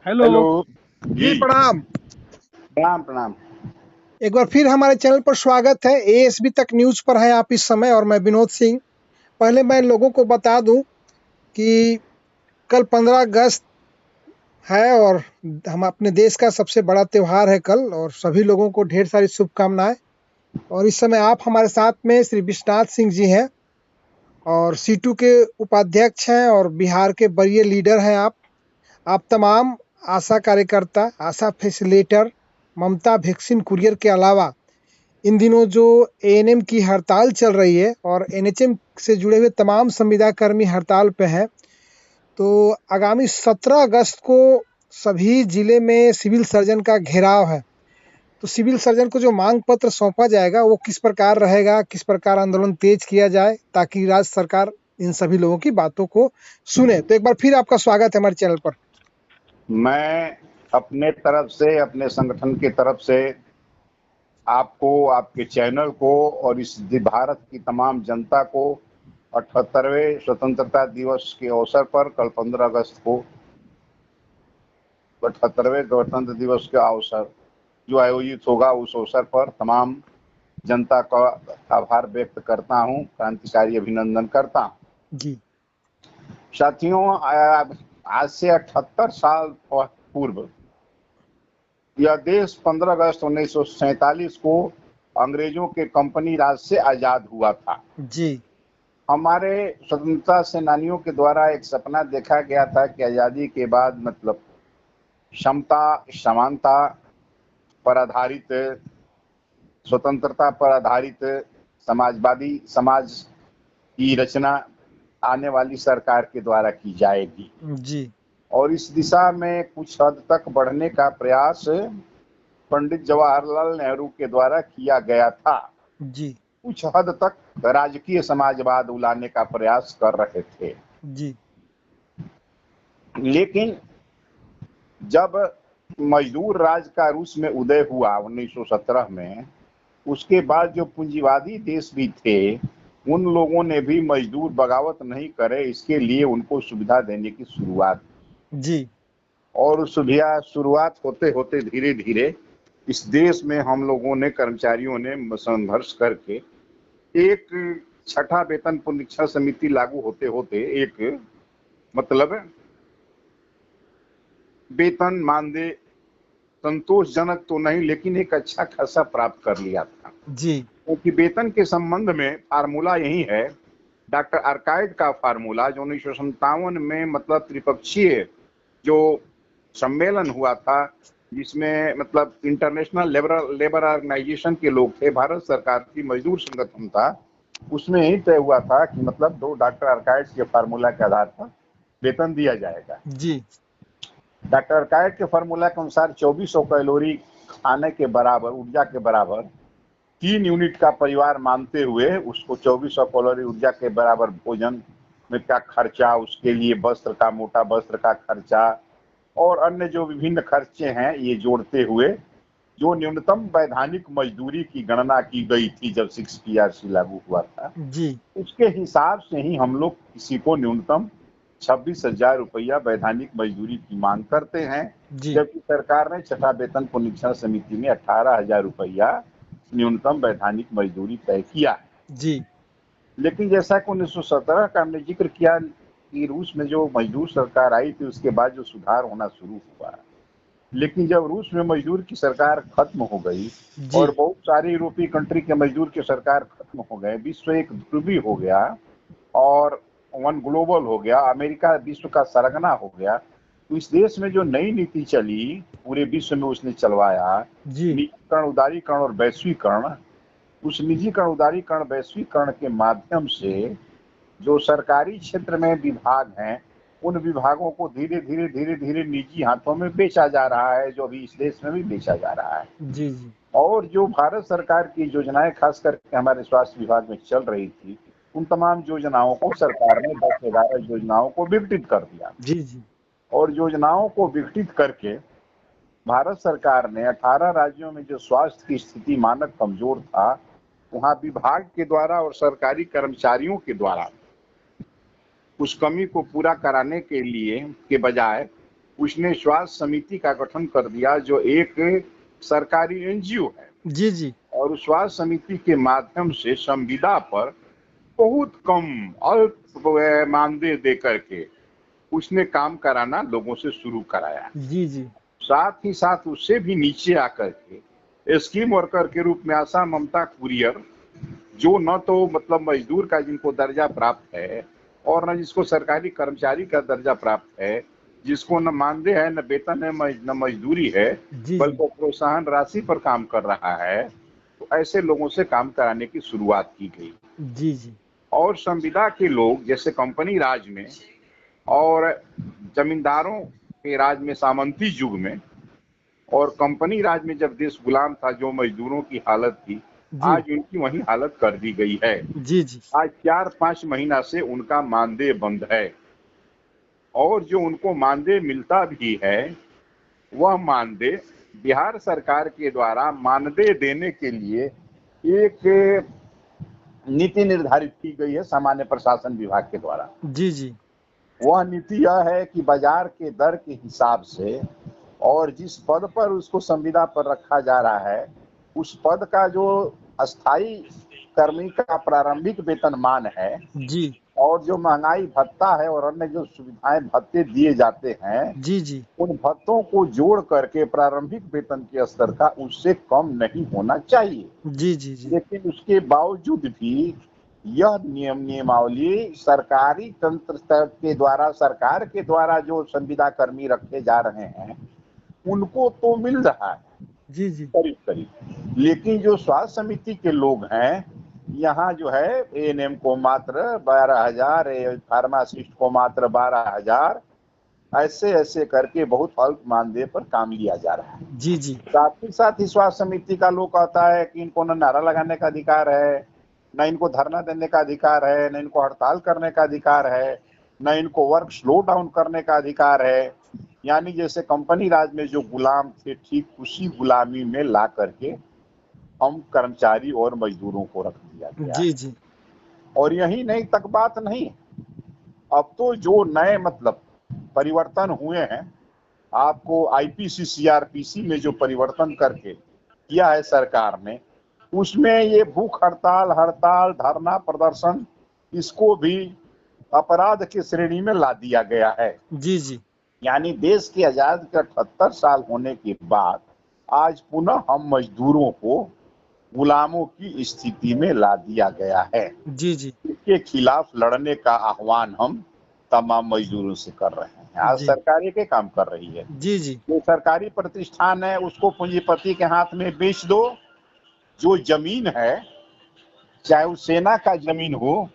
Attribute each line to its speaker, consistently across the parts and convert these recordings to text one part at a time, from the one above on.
Speaker 1: Hello.
Speaker 2: Hello
Speaker 3: जी
Speaker 2: जी।
Speaker 3: प्रणाम।
Speaker 2: प्रणाम प्रणाम।
Speaker 3: एक बार फिर हमारे चैनल पर स्वागत है। एएसबी तक न्यूज पर है आप इस समय और मैं विनोद सिंह। पहले मैं लोगों को बता दूं कि कल 15 अगस्त है और हम अपने देश का सबसे बड़ा त्योहार है कल, और सभी लोगों को ढेर सारी शुभकामनाएं। और इस समय आप हमारे साथ में श्री विश्वनाथ सिंह जी हैं और सीटू के उपाध्यक्ष हैं और बिहार के वरीय लीडर हैं। आप तमाम आशा कार्यकर्ता, आशा फैसिलिटेटर, ममता वैक्सीन कुरियर के अलावा इन दिनों जो एएनएम की हड़ताल चल रही है और एनएचएम से जुड़े हुए तमाम संविदा कर्मी हड़ताल पे हैं, तो आगामी 17 अगस्त को सभी जिले में सिविल सर्जन का घेराव है। तो सिविल सर्जन को जो मांग पत्र सौंपा जाएगा वो किस प्रकार रहेगा, किस प्रकार आंदोलन तेज किया जाए ताकि राज्य सरकार इन सभी लोगों की बातों को सुने। तो एक बार फिर आपका स्वागत है हमारे चैनल पर।
Speaker 2: मैं अपने तरफ से, अपने संगठन की तरफ से आपको, आपके चैनल को और इस भारत की तमाम जनता को 78वें स्वतंत्रता दिवस के अवसर पर कल 15 अगस्त को 78वें गणतंत्र दिवस का अवसर जो आयोजित होगा, उस अवसर पर तमाम जनता का आभार व्यक्त करता हूं, क्रांतिकारी अभिनंदन करता हूं।
Speaker 3: जी
Speaker 2: साथियों, आज से 78 साल पूर्व यह देश 15 अगस्त 1947 को अंग्रेजों के कंपनी राज से आजाद हुआ था।
Speaker 3: जी
Speaker 2: हमारे स्वतंत्रता सेनानियों के द्वारा एक सपना देखा गया था कि आजादी के बाद मतलब समता, समानता पर आधारित, स्वतंत्रता पर आधारित समाजवादी समाज की रचना आने वाली सरकार के द्वारा की जाएगी
Speaker 3: जी
Speaker 2: और इस दिशा में कुछ हद तक बढ़ने का प्रयास पंडित जवाहरलाल नेहरू के द्वारा किया गया था।
Speaker 3: जी
Speaker 2: कुछ हद तक राजकीय समाजवाद लाने का प्रयास कर रहे थे,
Speaker 3: जी
Speaker 2: लेकिन जब मजदूर राज का रूस में उदय हुआ 1917 में, उसके बाद जो पूंजीवादी देश भी थे, उन लोगों ने भी मजदूर बगावत नहीं करे, इसके लिए उनको सुविधा देने की शुरुआत।
Speaker 3: जी
Speaker 2: और शुरुआत होते होते धीरे धीरे इस देश में हम लोगों ने, कर्मचारियों ने संघर्ष करके एक छठा वेतन पुनरीक्षण समिति लागू होते होते एक मतलब वेतन मानदेय संतोषजनक तो नहीं, लेकिन एक अच्छा खासा प्राप्त कर लिया था।
Speaker 3: जी
Speaker 2: क्योंकि वेतन के संबंध में फार्मूला यही है, डॉक्टर आर्काइड का फार्मूला, जो 1957 में मतलब त्रिपक्षीय जो सम्मेलन हुआ था, जिसमें मतलब इंटरनेशनल लेबर ऑर्गेनाइजेशन के लोग थे, भारत सरकार की मजदूर संगठन था, उसमें ही तय हुआ था कि मतलब दो डॉक्टर आर्काइड के फार्मूला के आधार पर वेतन दिया जाएगा।
Speaker 3: जी
Speaker 2: डॉक्टर आर्काइड के फार्मूला के अनुसार 2400 कैलोरी खाने के बराबर, ऊर्जा के बराबर 3 यूनिट का परिवार मानते हुए उसको 2400 कैलोरी ऊर्जा के बराबर भोजन में का खर्चा, उसके लिए वस्त्र का, मोटा वस्त्र का खर्चा और अन्य जो विभिन्न खर्चे हैं, ये जोड़ते हुए जो न्यूनतम वैधानिक मजदूरी की गणना की गई थी जब 6PRC लागू हुआ था,
Speaker 3: जी
Speaker 2: उसके हिसाब से ही हम लोग किसी को न्यूनतम 26,000 रुपया वैधानिक मजदूरी की मांग करते हैं,
Speaker 3: जी
Speaker 2: जबकि सरकार ने छठा वेतन पुनरीक्षण समिति में 18,000 रुपया न्यूनतम वैधानिक मजदूरी तय किया है।
Speaker 3: जी
Speaker 2: लेकिन जैसा कि 1917 का हमने जिक्र किया कि रूस में जो मजदूर सरकार आई थी, उसके बाद जो सुधार होना शुरू हुआ, लेकिन जब रूस में मजदूर की सरकार खत्म हो गई
Speaker 3: जी
Speaker 2: और बहुत सारी यूरोपीय कंट्री के मजदूर की सरकार खत्म हो गए, विश्व एक ध्रुवी हो गया और वन ग्लोबल हो गया, अमेरिका विश्व का सरगना हो गया, तो इस देश में जो नई नीति चली, पूरे विश्व में उसने चलवाया,
Speaker 3: जी
Speaker 2: निजीकरण, उदारीकरण और वैश्वीकरण। उस निजीकरण, उदारीकरण, वैश्वीकरण के माध्यम से जो सरकारी क्षेत्र में विभाग हैं, उन विभागों को धीरे धीरे धीरे धीरे निजी हाथों में बेचा जा रहा है, जो अभी इस देश में भी बेचा जा रहा है।
Speaker 3: जी जी
Speaker 2: और जो भारत सरकार की योजनाएं खास करके हमारे स्वास्थ्य विभाग में चल रही थी, उन तमाम योजनाओं को सरकार ने 10-11 योजनाओं को विघटित कर दिया
Speaker 3: जी जी
Speaker 2: और योजनाओं को विघटित करके भारत सरकार ने 18 राज्यों में जो स्वास्थ्य की स्थिति मानक कमजोर था, वहां विभाग के द्वारा और सरकारी कर्मचारियों के द्वारा उस कमी को पूरा कराने के लिए के बजाय उसने स्वास्थ्य समिति का गठन कर दिया, जो एक सरकारी एनजीओ है,
Speaker 3: जी जी
Speaker 2: और उस स्वास्थ्य समिति के माध्यम से संविदा पर बहुत कम अल्प मानदेय दे करके उसने काम कराना लोगों से शुरू कराया।
Speaker 3: जी जी
Speaker 2: साथ ही साथ उससे भी नीचे आकर के स्कीम वर्कर के रूप में आशा ममता कुरियर, जो न तो मतलब मजदूर का जिनको दर्जा प्राप्त है और न जिसको सरकारी कर्मचारी का दर्जा प्राप्त है, जिसको न मानदेय है, न वेतन है, न मजदूरी है,
Speaker 3: जी
Speaker 2: बल्कि प्रोत्साहन राशि पर काम कर रहा है, तो ऐसे लोगों से काम कराने की शुरुआत की गई।
Speaker 3: जी जी
Speaker 2: और संविदा के लोग जैसे कंपनी राज में और जमींदारों के राज में, सामंती युग में, और कंपनी राज में जब देश गुलाम था, जो मजदूरों की हालत थी,
Speaker 3: जी
Speaker 2: आज उनकी वही हालत कर दी गई है।
Speaker 3: जी जी
Speaker 2: आज 4-5 महीना से उनका मानदेय बंद है, और जो उनको मानदेय मिलता भी है, वह मानदेय बिहार सरकार के द्वारा मानदेय देने के लिए एक नीति निर्धारित की गई है सामान्य प्रशासन विभाग के द्वारा।
Speaker 3: जी जी
Speaker 2: वह नीति यह है कि बाजार के दर के हिसाब से और जिस पद पर उसको संविदा पर रखा जा रहा है, उस पद का जो अस्थाई कर्मी का प्रारंभिक वेतनमान है,
Speaker 3: जी
Speaker 2: और जो महंगाई भत्ता है और अन्य जो सुविधाएं भत्ते दिए जाते हैं,
Speaker 3: जी जी
Speaker 2: उन भत्तों को जोड़ करके प्रारंभिक वेतन के स्तर का उससे कम नहीं होना चाहिए।
Speaker 3: जी जी जी
Speaker 2: लेकिन उसके बावजूद भी यह नियमावली सरकारी तंत्र के द्वारा, सरकार के द्वारा जो संविदा कर्मी रखे जा रहे हैं, उनको तो मिल रहा है
Speaker 3: जी जी
Speaker 2: करीब करीब, लेकिन जो स्वास्थ्य समिति के लोग हैं, यहाँ जो है एएनएम को मात्र 12,000, फार्मासिस्ट को मात्र 12,000, ऐसे ऐसे करके बहुत अल्प मानदेय पर काम लिया जा रहा है।
Speaker 3: जी जी
Speaker 2: साथ ही स्वास्थ्य समिति का लोग कहता है कि इनको न नारा लगाने का अधिकार है, न इनको धरना देने का अधिकार है, न इनको हड़ताल करने का अधिकार है, न इनको वर्क स्लो डाउन करने का अधिकार है। यानी जैसे कंपनी राज में जो गुलाम थे, ठीक उसी गुलामी में ला करके हम कर्मचारी और मजदूरों को रख दिया गया
Speaker 3: जी
Speaker 2: है।
Speaker 3: जी
Speaker 2: और यही नहीं तक बात नहीं, अब तो जो नए मतलब परिवर्तन हुए हैं, आपको आईपीसी सीआरपीसी में जो परिवर्तन करके किया है सरकार ने, उसमें ये भूख हड़ताल, धरना प्रदर्शन, इसको भी अपराध की श्रेणी में ला दिया गया है।
Speaker 3: जी जी
Speaker 2: यानी देश की आजादी के 78 साल होने के बाद आज पुनः हम मजदूरों को गुलामों की स्थिति में ला दिया गया है।
Speaker 3: जी जी
Speaker 2: इसके खिलाफ लड़ने का आह्वान हम तमाम मजदूरों से कर रहे हैं। आज
Speaker 3: जी
Speaker 2: सरकार के काम कर रही है,
Speaker 3: जी जी
Speaker 2: जो सरकारी प्रतिष्ठान है उसको पूंजीपति के हाथ में बेच दो। जो जमीन है, चाहे वो सेना का जमीन हो,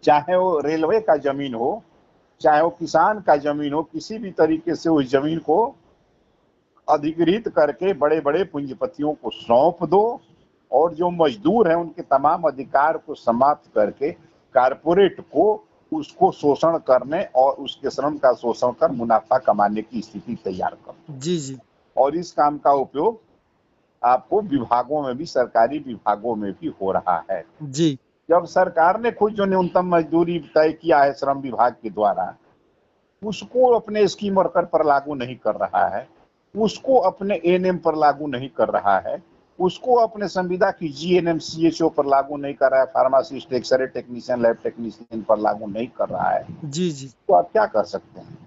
Speaker 2: चाहे वो रेलवे का जमीन हो, चाहे वो किसान का जमीन हो, किसी भी तरीके से उस जमीन को अधिग्रहित करके बड़े बड़े पूंजीपतियों को सौंप दो, और जो मजदूर हैं उनके तमाम अधिकार को समाप्त करके कारपोरेट को उसको शोषण करने और उसके श्रम का शोषण कर मुनाफा कमाने की स्थिति तैयार कर।
Speaker 3: जी जी
Speaker 2: और इस काम का उपयोग आपको विभागों में भी, सरकारी विभागों में भी हो रहा है।
Speaker 3: जी
Speaker 2: जब सरकार ने खुद जो न्यूनतम मजदूरी तय किया है श्रम विभाग के द्वारा, उसको अपने स्कीम वर्कर पर लागू नहीं कर रहा है, उसको अपने एएनएम पर लागू नहीं कर रहा है, उसको अपने संविदा की जीएनएम सीएचओ पर लागू नहीं कर रहा है, pharmacist, x-ray technician, lab technician पर लागू नहीं कर रहा है,
Speaker 3: जी जी
Speaker 2: तो आप क्या कर सकते हैं।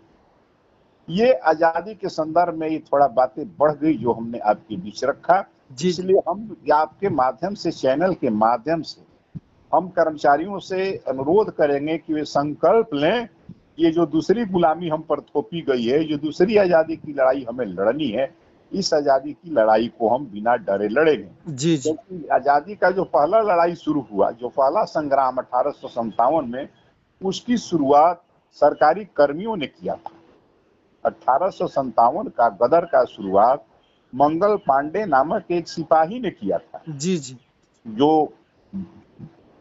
Speaker 2: ये आजादी के संदर्भ में ये थोड़ा बातें बढ़ गई जो हमने आपके बीच रखा,
Speaker 3: जी
Speaker 2: इसलिए हम आपके माध्यम से, चैनल के माध्यम से हम कर्मचारियों से अनुरोध करेंगे कि वे संकल्प लें, ये जो दूसरी गुलामी हम पर थोपी गई है, जो दूसरी आजादी की लड़ाई हमें लड़नी है, इस आजादी की लड़ाई को हम बिना डरे लड़ेंगे।
Speaker 3: जी जी
Speaker 2: क्योंकि आजादी का जो पहला लड़ाई शुरू हुआ, जो पहला संग्राम 1857 में, उसकी शुरुआत सरकारी कर्मियों ने किया था। 1857 का गदर का शुरुआत मंगल पांडे नामक एक सिपाही ने किया था,
Speaker 3: जी जी
Speaker 2: जो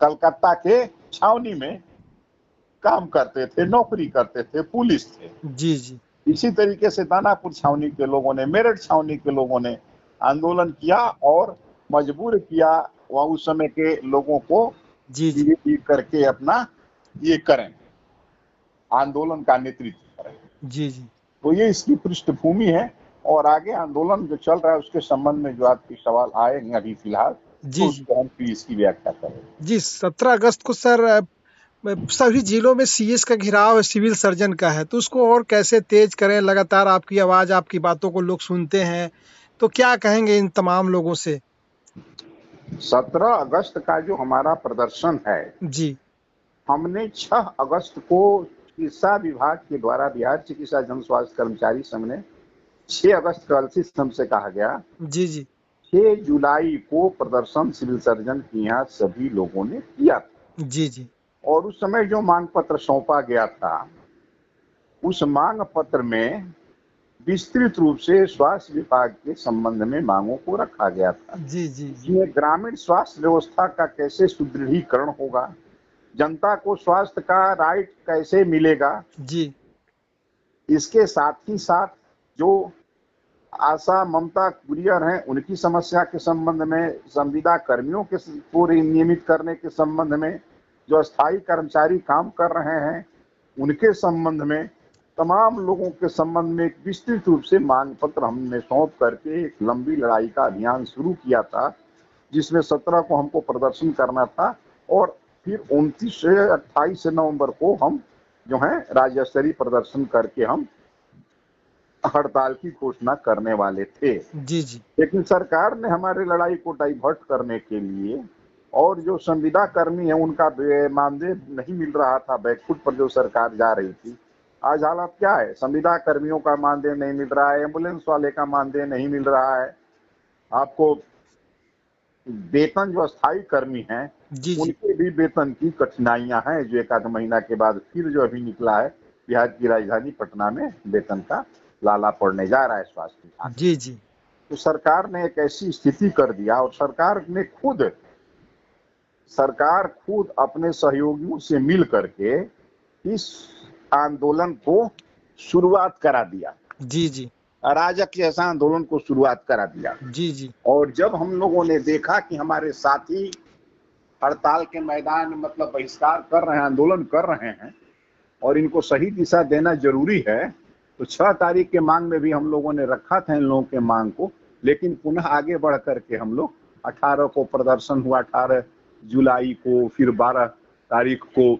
Speaker 2: कलकत्ता के छावनी में काम करते थे, नौकरी करते थे, पुलिस थे।
Speaker 3: जी जी
Speaker 2: इसी तरीके से दानापुर छावनी के लोगों ने, मेरठ छावनी के लोगों ने आंदोलन किया और मजबूर किया वह उस समय के लोगों को
Speaker 3: जी जी
Speaker 2: ये करके अपना ये करें, आंदोलन का नेतृत्व करें।
Speaker 3: जी जी
Speaker 2: तो ये इसकी पृष्ठभूमि है। और आगे आंदोलन जो चल रहा है उसके संबंध में जो आपके सवाल आएंगे अभी फिलहाल,
Speaker 3: जी
Speaker 2: तो
Speaker 3: जी
Speaker 2: उसको हम फिर इसकी व्याख्या करेंगे।
Speaker 3: जी। 17 अगस्त को सर सभी जिलों में सीएस का घेराव है, सिविल सर्जन का है, तो उसको और कैसे तेज करें? लगातार आपकी आवाज, आपकी बातों को लोग सुनते हैं, तो क्या कहेंगे इन तमाम लोगों से?
Speaker 2: 17 अगस्त का जो हमारा प्रदर्शन है,
Speaker 3: जी
Speaker 2: हमने 6 अगस्त को चिकित्सा विभाग के द्वारा बिहार चिकित्सा जन स्वास्थ्य कर्मचारी संघ ने 6 अगस्त कल से हमसे कहा गया,
Speaker 3: जी जी
Speaker 2: 6 जुलाई को प्रदर्शन सिविल सर्जन के यहाँ सभी लोगों ने किया था।
Speaker 3: जी जी
Speaker 2: और उस समय जो मांग पत्र सौंपा गया था, उस मांग पत्र में विस्तृत रूप से स्वास्थ्य विभाग के संबंध में मांगों को रखा गया था।
Speaker 3: जी जी जी
Speaker 2: इसमें ग्रामीण स्वास्थ्य व्यवस्था का कैसे सुदृढ़ीकरण होगा, जनता को स्वास्थ्य का राइट कैसे मिलेगा,
Speaker 3: जी
Speaker 2: इसके साथ ही साथ जो आशा ममता कुरियर हैं उनकी समस्या के संबंध में, संविदा कर्मियों के को नियमित करने के संबंध में, जो अस्थायी कर्मचारी काम कर रहे हैं उनके संबंध में, तमाम लोगों के संबंध में एक विस्तृत रूप से मांग पत्र हमने सौंप करके एक लंबी लड़ाई का अभियान शुरू किया था, जिसमें 17 को हमको प्रदर्शन करना था और फिर 29 से 28 नवंबर को हम जो है राज्य स्तरीय प्रदर्शन करके हम हड़ताल की घोषणा करने वाले थे।
Speaker 3: जी जी
Speaker 2: लेकिन सरकार ने हमारे लड़ाई को डाइवर्ट करने के लिए, और जो संविदा कर्मी है उनका मानदेय नहीं मिल रहा था, बैकफुट पर जो सरकार जा रही थी, आज हालत क्या है? संविदा कर्मियों का मानदेय नहीं मिल रहा है, एम्बुलेंस वाले का मानदेय नहीं मिल रहा है, आपको वेतन जो अस्थायी कर्मी हैं
Speaker 3: जी जी
Speaker 2: उनके भी वेतन की कठिनाइयां हैं, जो एक आध महीना के बाद फिर जो अभी निकला है, बिहार की राजधानी पटना में वेतन का लाला पड़ने जा रहा है स्वास्थ्य विभाग।
Speaker 3: जी जी
Speaker 2: तो सरकार ने एक ऐसी स्थिति कर दिया, और सरकार खुद अपने सहयोगियों से मिल करके इस आंदोलन को शुरुआत करा दिया,
Speaker 3: जी जी
Speaker 2: अराजक जैसा आंदोलन को शुरुआत करा दिया।
Speaker 3: जी जी
Speaker 2: और जब हम लोगों ने देखा कि हमारे साथी हड़ताल के मैदान में मतलब बहिष्कार कर रहे हैं, आंदोलन कर रहे हैं, और इनको सही दिशा देना जरूरी है, तो 6 तारीख के मांग में भी हम लोगों ने रखा था इन लोगों के मांग को, लेकिन पुनः आगे बढ़ करके हम लोग 18 को प्रदर्शन हुआ, 18 जुलाई को, फिर 12 तारीख को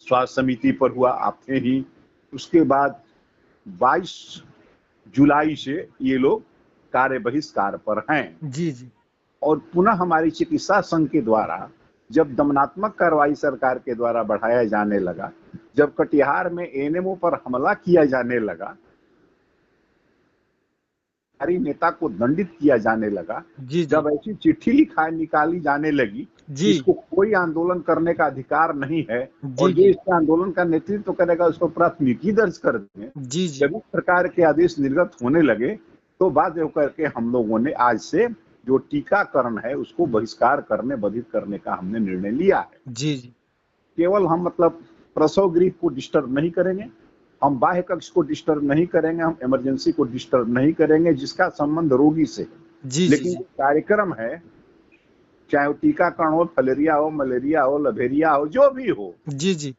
Speaker 2: स्वास्थ्य समिति पर हुआ आपने ही, उसके बाद 22 जुलाई से ये लोग कार्य बहिष्कार पर हैं।
Speaker 3: जी जी
Speaker 2: और पुनः हमारी चिकित्सा संघ के द्वारा जब दमनात्मक कार्रवाई सरकार के द्वारा बढ़ाया जाने लगा, जब कटिहार में एएनएमओ पर हमला किया जाने लगा, हमारी नेता को दंडित किया जाने लगा,
Speaker 3: जी जी
Speaker 2: जब ऐसी चिट्ठी निकाली जाने लगी,
Speaker 3: जी
Speaker 2: इसको कोई आंदोलन करने का अधिकार नहीं है, और
Speaker 3: जी
Speaker 2: जो
Speaker 3: जी
Speaker 2: इस आंदोलन का नेतृत्व करेगा उसको प्राथमिकी दर्ज कर देंगे,
Speaker 3: जी जी
Speaker 2: जब इस प्रकार के आदेश निर्गत होने लगे, तो बाध्य होकर के हम लोगों ने आज से जो टीकाकरण है उसको बहिष्कार करने, बाधित करने का हमने निर्णय लिया है।
Speaker 3: जी जी
Speaker 2: केवल हम मतलब प्रसव गृह को डिस्टर्ब नहीं करेंगे, हम बाह्य कक्ष को डिस्टर्ब नहीं करेंगे, हम इमरजेंसी को डिस्टर्ब नहीं करेंगे जिसका संबंध रोगी से है।
Speaker 3: जी
Speaker 2: लेकिन
Speaker 3: जी
Speaker 2: जो कार्यक्रम है, चाहे वो टीकाकरण हो, फलेरिया हो, मलेरिया हो, लभेरिया हो, जो भी हो,
Speaker 3: जी जी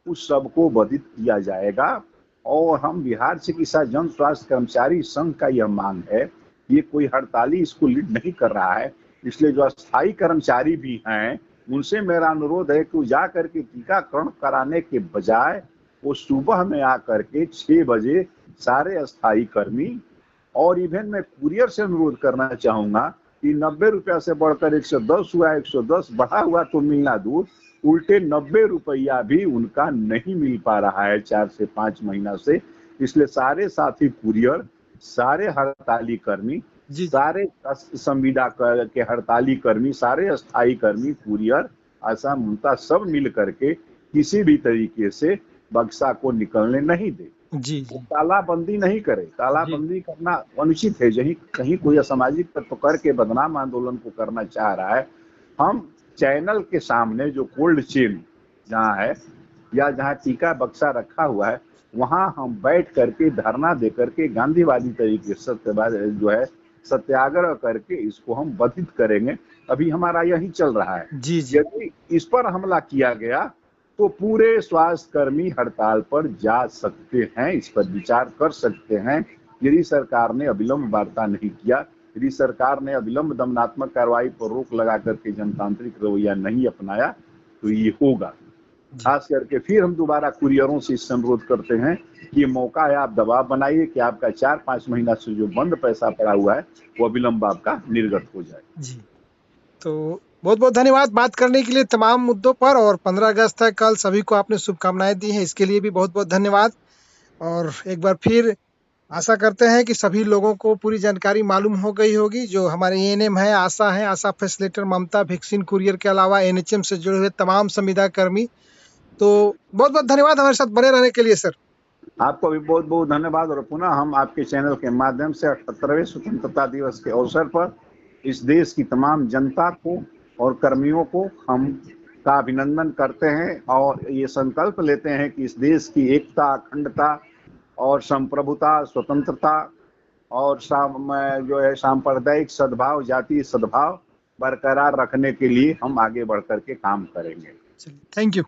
Speaker 2: उस सबको बाधित किया जाएगा। और हम बिहार चिकित्सा जन स्वास्थ्य कर्मचारी संघ का यह मांग है, ये कोई हड़ताली इसको लीड नहीं कर रहा है, इसलिए जो अस्थायी कर्मचारी भी हैं उनसे मेरा अनुरोध है कि वो जा करके टीकाकरण कराने के बजाय वो सुबह में आकर के 6 बजे सारे अस्थायी कर्मी, और इवन मैं कुरियर से अनुरोध करना चाहूंगा कि 90 रुपया से बढ़कर 110 हुआ, 110 बढ़ा हुआ तो मिलना दूर, उल्टे 90 रुपया भी उनका नहीं मिल पा रहा है 4 से 5 महीना से। इसलिए सारे साथी कुरियर, सारे हड़ताली कर्मी,
Speaker 3: जी
Speaker 2: सारे संविदा के हड़ताली कर्मी, सारे अस्थायी कर्मी, कुरियर, आशा ममता सब मिल करके किसी भी तरीके से बक्सा को निकलने नहीं दे,
Speaker 3: जी
Speaker 2: वो तालाबंदी नहीं करे। तालाबंदी करना अनुचित है, यही कहीं कोई असामाजिक तत्व करके बदनाम आंदोलन को करना चाह रहा है। हम चैनल के सामने जो कोल्ड चेन जहाँ है या जहाँ टीका बक्सा रखा हुआ है, वहां हम बैठ करके धरना दे करके गांधीवादी तरीके से जो है सत्याग्रह करके इसको हम बाधित करेंगे। अभी हमारा यही चल रहा है।
Speaker 3: जी जी
Speaker 2: यदि इस पर हमला किया गया तो पूरे स्वास्थ्य कर्मी हड़ताल पर जा सकते हैं, इस पर विचार कर सकते हैं। यदि सरकार ने अविलंब वार्ता नहीं किया, यदि सरकार ने अविलंब दमनात्मक कार्रवाई पर रोक लगा करके जनतांत्रिक रवैया नहीं अपनाया तो ये होगा। खास करके फिर हम दोबारा कुरियरों से इससे अनुरोध करते हैं कि ये मौका है, आप दबाव बनाइए कि आपका 4-5 महीना से जो बंद पैसा पड़ा हुआ है वो अविलंब आपका निर्गत हो जाए।
Speaker 3: जी, तो बहुत बहुत धन्यवाद बात करने के लिए तमाम मुद्दों पर, और 15 अगस्त है कल, सभी को आपने शुभकामनाएं दी हैं, इसके लिए भी बहुत बहुत धन्यवाद। और एक बार फिर आशा करते हैं कि सभी लोगों को पूरी जानकारी मालूम हो गई होगी। जो हमारे एएनएम है, आशा फैसिलिटेटर, ममता, वैक्सीन कुरियर के अलावा एनएचएम से जुड़े हुए तमाम संविदा कर्मी, तो बहुत बहुत धन्यवाद हमारे साथ बने रहने के लिए सर।
Speaker 2: आपको भी बहुत बहुत धन्यवाद। और पुनः हम आपके चैनल के माध्यम से 78वें स्वतंत्रता दिवस के अवसर पर इस देश की तमाम जनता को और कर्मियों को हम का अभिनंदन करते हैं और ये संकल्प लेते हैं कि इस देश की एकता, अखंडता और संप्रभुता, स्वतंत्रता और जो है सांप्रदायिक सद्भाव, जातीय सद्भाव बरकरार रखने के लिए हम आगे बढ़ करके काम करेंगे।
Speaker 3: Thank you.